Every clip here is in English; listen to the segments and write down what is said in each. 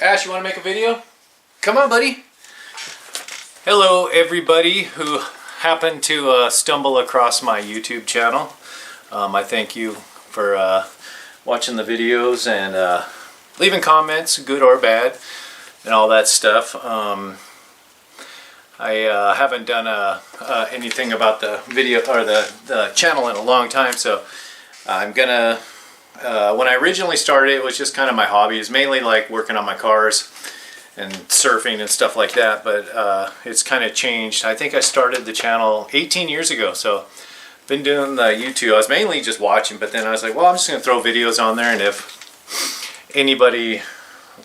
Ash, you want to make a video? Come on, buddy. Hello, everybody who happened to stumble across my YouTube channel. I thank you for watching the videos and leaving comments, good or bad, and all that stuff. I haven't done anything about the video or the channel in a long time, so I'm gonna. When I originally started, it was just kind of my hobby. It's mainly like working on my cars and surfing and stuff like that, but it's kind of changed. I think I started the channel 18 years ago, so I've been doing the YouTube. I was mainly just watching, but then I was like, well, I'm just going to throw videos on there, and if anybody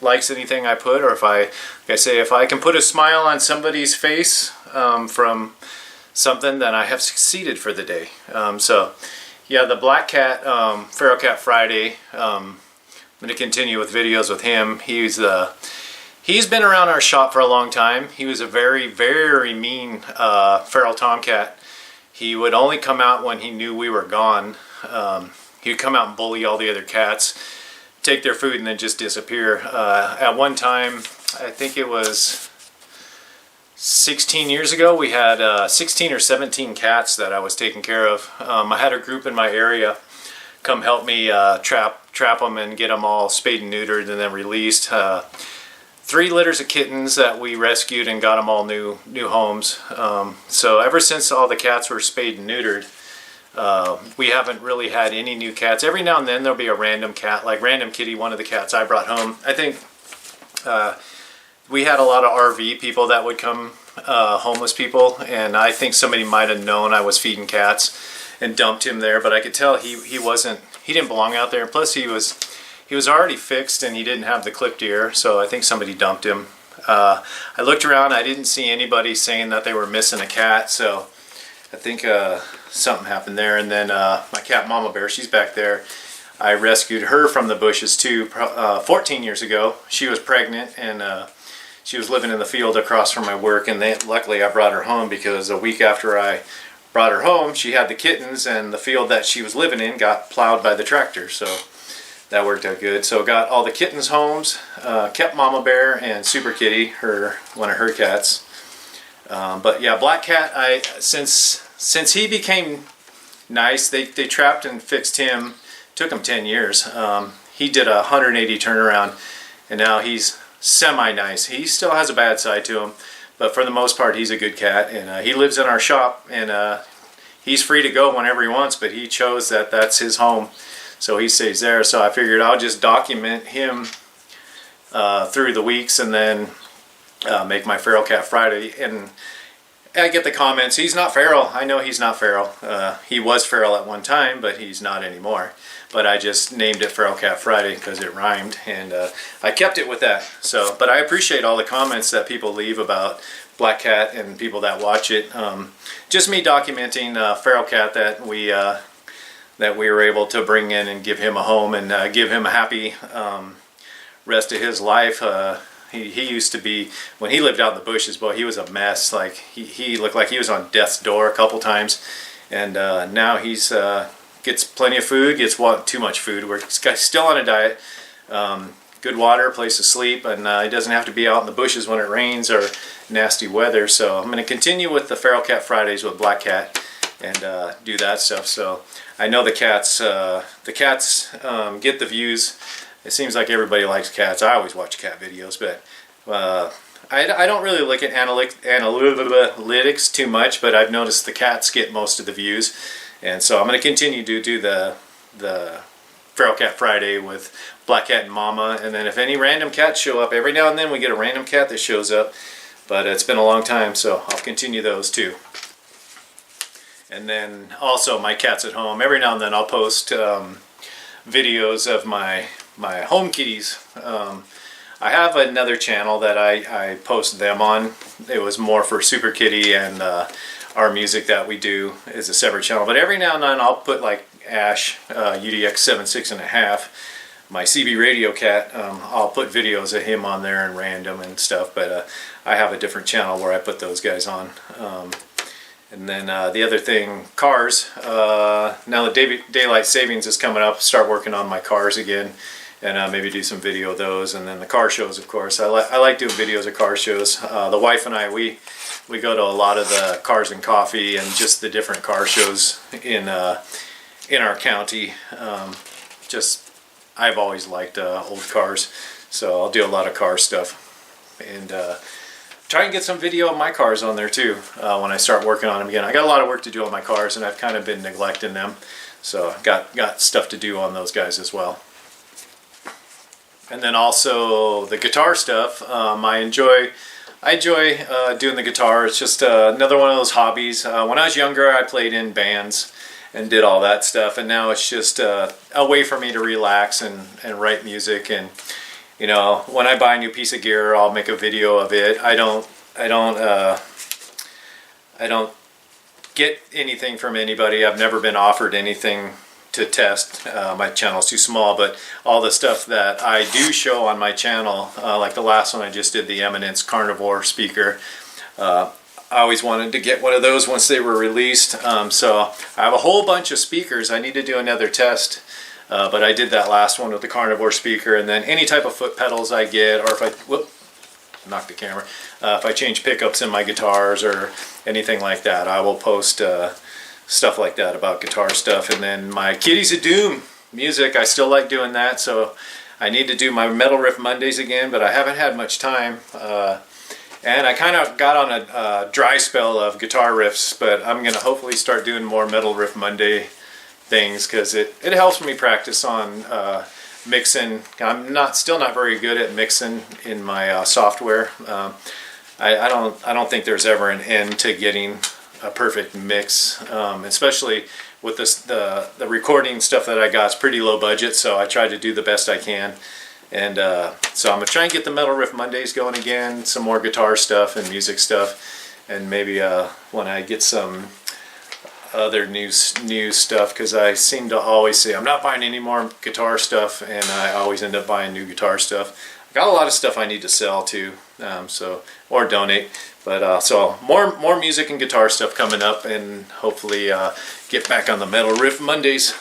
likes anything I put, or if I can put a smile on somebody's face from something, then I have succeeded for the day. So yeah, the BlaCat, Feral Cat Friday, I'm going to continue with videos with him. He's been around our shop for a long time. He was a very, very mean feral tomcat. He would only come out when he knew we were gone. He would come out and bully all the other cats, take their food, and then just disappear. At one time, I think it was 16 years ago, we had 16 or 17 cats that I was taking care of. I had a group in my area come help me trap them and get them all spayed and neutered and then released. 3 litters of kittens that we rescued and got them all new homes. So ever since all the cats were spayed and neutered, we haven't really had any new cats. Every now and then there'll be a random cat, like Random Kitty, one of the cats I brought home. I think we had a lot of RV people that would come, homeless people, and I think somebody might have known I was feeding cats and dumped him there, but I could tell he didn't belong out there. And plus he was already fixed and he didn't have the clipped ear, so I think somebody dumped him. I looked around, I didn't see anybody saying that they were missing a cat, so I think something happened there. And then my cat Mama Bear, she's back there. I rescued her from the bushes too 14 years ago. She was pregnant and she was living in the field across from my work, and luckily I brought her home, because a week after I brought her home, she had the kittens, and the field that she was living in got plowed by the tractor, so that worked out good. So got all the kittens homes, kept Mama Bear and Super Kitty, one of her cats. But yeah, BlaCat, since he became nice, they trapped and fixed him. Took him 10 years. He did a 180 turnaround, and now he's semi-nice. He still has a bad side to him, but for the most part he's a good cat, and he lives in our shop, and he's free to go whenever he wants, but he chose that that's his home, so he stays there. So I figured I'll just document him through the weeks, and then make my Feral Cat Friday. And I get the comments, he's not feral. I know he's not feral. He was feral at one time, but he's not anymore. But I just named it Feral Cat Friday because it rhymed, and I kept it with that. So, but I appreciate all the comments that people leave about BlaCat and people that watch it. Just me documenting Feral Cat that we were able to bring in and give him a home and give him a happy rest of his life. He used to be, when he lived out in the bushes, boy, he was a mess. Like he looked like he was on death's door a couple times, and now he's gets plenty of food, gets too much food. We're still on a diet, good water, place to sleep, and he doesn't have to be out in the bushes when it rains or nasty weather. So I'm going to continue with the Feral Cat Fridays with BlaCat and do that stuff. So I know the cats get the views. It seems like everybody likes cats. I always watch cat videos, but I don't really look at analytics too much, but I've noticed the cats get most of the views. And so I'm going to continue to do the Feral Cat Friday with BlaCat and Mama. And then if any random cats show up, every now and then we get a random cat that shows up. But it's been a long time, so I'll continue those too. And then also my cats at home. Every now and then I'll post videos of my home kitties. I have another channel that I post them on. It was more for Super Kitty, and our music that we do is a separate channel. But every now and then I'll put like Ash, UDX 76.5, my CB radio cat. I'll put videos of him on there and random and stuff. But I have a different channel where I put those guys on. And then the other thing, cars. Now the daylight savings is coming up. Start working on my cars again. and maybe do some video of those. And then the car shows, of course. I like doing videos of car shows. The wife and I, we go to a lot of the Cars and Coffee and just the different car shows in our county. I've always liked old cars, so I'll do a lot of car stuff, and try and get some video of my cars on there too when I start working on them again. I got a lot of work to do on my cars, and I've kind of been neglecting them, so I've got stuff to do on those guys as well. And then also the guitar stuff. I enjoy doing the guitar. It's just another one of those hobbies. When I was younger, I played in bands and did all that stuff, and now it's just a way for me to relax and write music. And you know, when I buy a new piece of gear, I'll make a video of it. I don't get anything from anybody. I've never been offered anything to test. My channel's too small, but all the stuff that I do show on my channel, like the last one I just did, the Eminence Carnivore speaker, I always wanted to get one of those once they were released. So I have a whole bunch of speakers. I need to do another test, but I did that last one with the Carnivore speaker. And then any type of foot pedals I get, or if I knock the camera, if I change pickups in my guitars or anything like that, I will post stuff like that about guitar stuff. And then my Kitties of Doom music, I still like doing that, so I need to do my Metal Riff Mondays again, but I haven't had much time. And I kind of got on a dry spell of guitar riffs, but I'm going to hopefully start doing more Metal Riff Monday things, because it helps me practice on mixing. I'm still not very good at mixing in my software. I don't think there's ever an end to getting a perfect mix, especially with the recording stuff that I got. It's pretty low budget, so I try to do the best I can. And so I'm going to try and get the Metal Riff Mondays going again, some more guitar stuff and music stuff, and maybe when I get some other new stuff, because I seem to always say I'm not buying any more guitar stuff, and I always end up buying new guitar stuff. I got a lot of stuff I need to sell too, or donate. But so more music and guitar stuff coming up, and hopefully get back on the Metal Riff Mondays.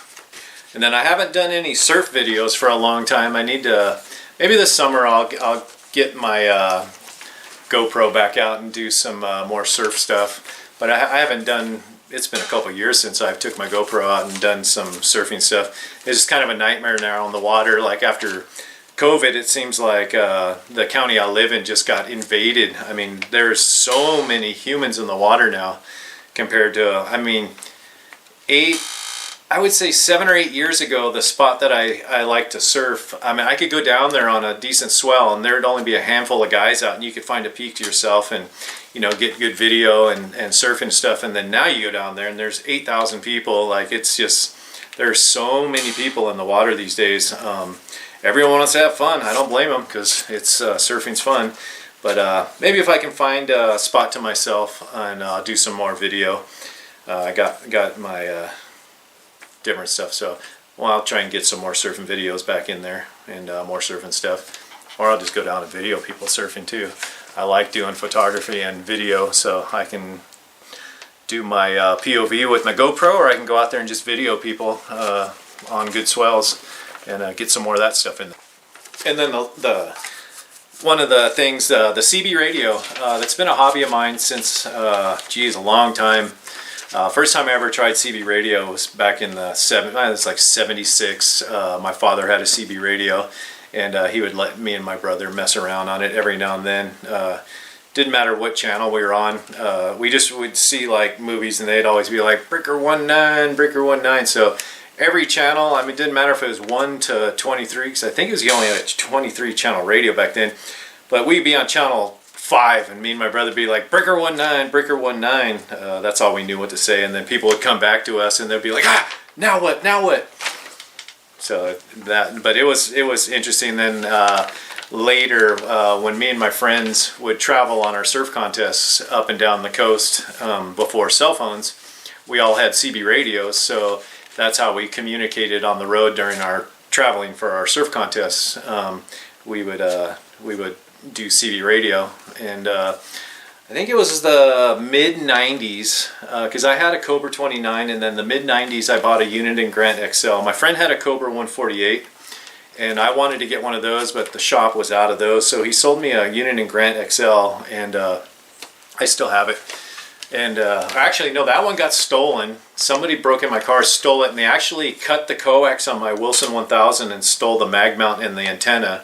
And then I haven't done any surf videos for a long time. I need to, maybe this summer I'll get my GoPro back out and do some more surf stuff. But I haven't done, it's been a couple years since I've took my GoPro out and done some surfing stuff. It's just kind of a nightmare now on the water. Like after COVID, it seems like the county I live in just got invaded. I mean, there's so many humans in the water now compared to, I would say 7 or 8 years ago, the spot that I like to surf, I mean, I could go down there on a decent swell and there'd only be a handful of guys out, and you could find a peak to yourself and, you know, get good video and surf and stuff. And then now you go down there and there's 8,000 people. Like, it's just, there's so many people in the water these days. Everyone wants to have fun. I don't blame them, because it's surfing's fun. But maybe if I can find a spot to myself and do some more video. I got my different stuff, so I'll try and get some more surfing videos back in there, and more surfing stuff, or I'll just go down and video people surfing too. I like doing photography and video, so I can do my POV with my GoPro, or I can go out there and just video people on good swells and get some more of that stuff in there. And then the one of the things, the CB radio, that's been a hobby of mine since a long time. First time I ever tried CB radio was back in the it was like 76. My father had a CB radio, and he would let me and my brother mess around on it every now and then. Didn't matter what channel we were on. We just would see like movies, and they'd always be like Breaker 19, Breaker 19. So every channel, I mean, it didn't matter if it was 1 to 23, because I think it was only a 23 channel radio back then. But we'd be on channel 5, and me and my brother would be like, Breaker 19, Breaker 19. That's all we knew what to say. And then people would come back to us and they'd be like, now what, now what? So but it was interesting. Then later, when me and my friends would travel on our surf contests up and down the coast, before cell phones, we all had CB radios. So that's how we communicated on the road during our traveling for our surf contests. We would do CB radio, and I think it was the mid-90s, because I had a Cobra 29, and then the mid-90s I bought a Unit and Grant XL. My friend had a Cobra 148, and I wanted to get one of those, but the shop was out of those, so he sold me a Unit Grant XL, and I still have it. And actually, no, that one got stolen. Somebody broke in my car, stole it, and they actually cut the coax on my Wilson 1000 and stole the mag mount and the antenna.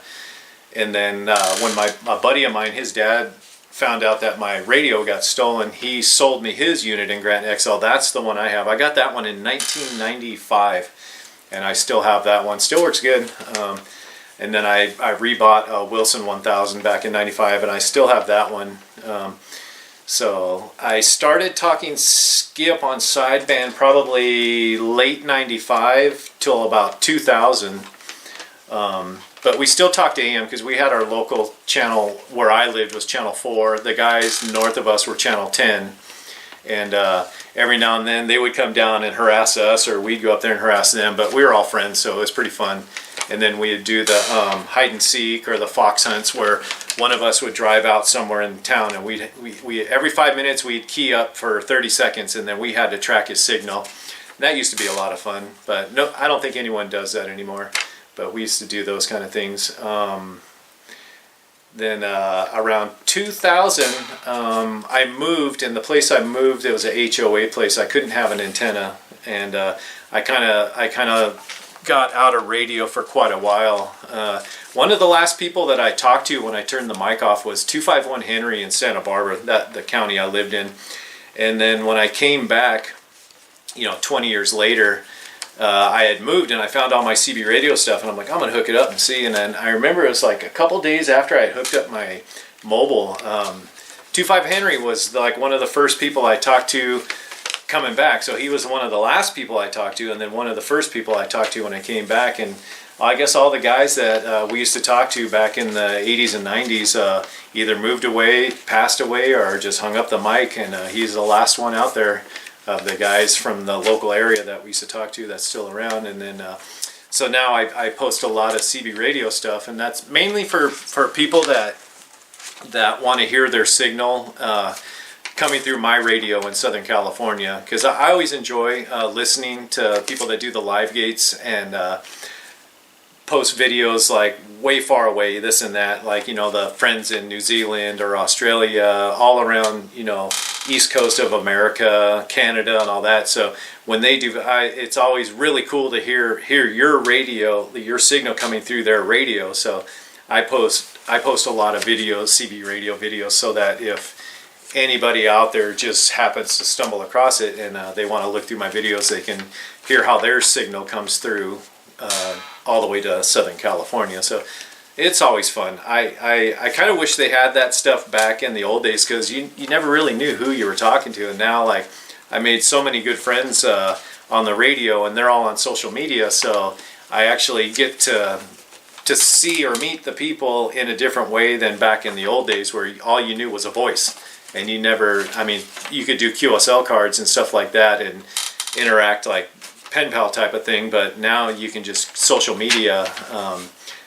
And then when a buddy of mine, his dad, found out that my radio got stolen, he sold me his Unit Grant XL. That's the one I have. I got that one in 1995, and I still have that one. Still works good. And then I rebought a Wilson 1000 back in 95, and I still have that one. So I started talking skip on sideband probably late 95 till about 2000. But we still talked to AM because we had our local channel where I lived was channel 4. The guys north of us were channel 10. And every now and then they would come down and harass us, or we'd go up there and harass them. But we were all friends, so it was pretty fun. And then we'd do the hide and seek or the fox hunts, where one of us would drive out somewhere in town, and we every 5 minutes we'd key up for 30 seconds, and then we had to track his signal. And that used to be a lot of fun, but no, I don't think anyone does that anymore. But we used to do those kind of things. Then around 2000, I moved, and the place I moved, it was a HOA place. I couldn't have an antenna, and I kind of got out of radio for quite a while. One of the last people that I talked to when I turned the mic off was 251 Henry in Santa Barbara, the county I lived in. And then when I came back, 20 years later, I had moved and I found all my CB radio stuff, and I'm like, I'm gonna hook it up and see. And then I remember it was like a couple days after I hooked up my mobile, 25 Henry was like one of the first people I talked to coming back. So he was one of the last people I talked to, and then one of the first people I talked to when I came back. And I guess all the guys that we used to talk to back in the 80s and 90s either moved away, passed away, or just hung up the mic. And he's the last one out there of the guys from the local area that we used to talk to that's still around. And then so now I post a lot of CB radio stuff, and that's mainly for people that want to hear their signal coming through my radio in Southern California, because I always enjoy listening to people that do the live gates and post videos like way far away, this and that, like the friends in New Zealand or Australia, all around East Coast of America, Canada, and all that. So when they do, it's always really cool to hear your radio, your signal coming through their radio. So I post a lot of videos, CB radio videos, so that if anybody out there just happens to stumble across it and they want to look through my videos, they can hear how their signal comes through all the way to Southern California. So it's always fun. I kind of wish they had that stuff back in the old days, because you never really knew who you were talking to. And now, like, I made so many good friends on the radio, and they're all on social media, so I actually get to see or meet the people in a different way than back in the old days, where all you knew was a voice, and you never, you could do QSL cards and stuff like that and interact like pen pal type of thing, but now you can just social media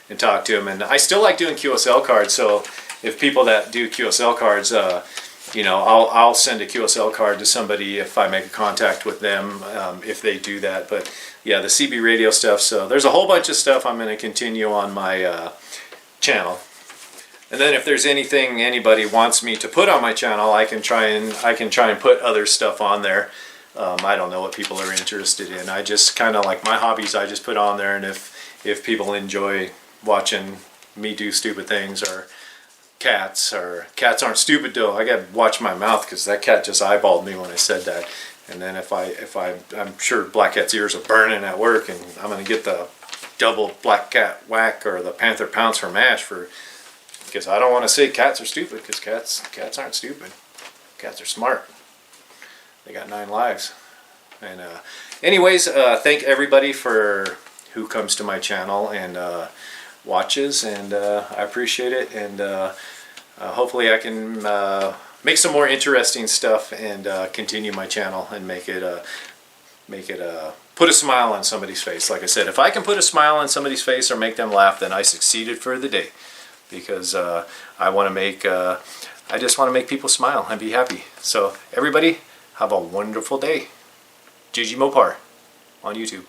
and talk to them. And I still like doing QSL cards, so if people that do QSL cards, I'll send a QSL card to somebody if I make a contact with them, if they do that. But yeah, the CB radio stuff, so there's a whole bunch of stuff I'm going to continue on my channel. And then if there's anything anybody wants me to put on my channel, I can try and put other stuff on there. I don't know what people are interested in. I just kind of like my hobbies, I just put on there, and if people enjoy watching me do stupid things, or cats aren't stupid though. I gotta watch my mouth, because that cat just eyeballed me when I said that. And then I'm sure BlaCat's ears are burning at work, and I'm gonna get the double BlaCat whack or the Panther pounce from Ash because I don't want to say cats are stupid, because cats aren't stupid. Cats are smart. They got 9 lives. And anyways, thank everybody for who comes to my channel and watches, and I appreciate it. And hopefully I can make some more interesting stuff and continue my channel and make it put a smile on somebody's face. Like I said, if I can put a smile on somebody's face or make them laugh, then I succeeded for the day, because I just want to make people smile and be happy. So everybody, have a wonderful day. JGmopar on YouTube.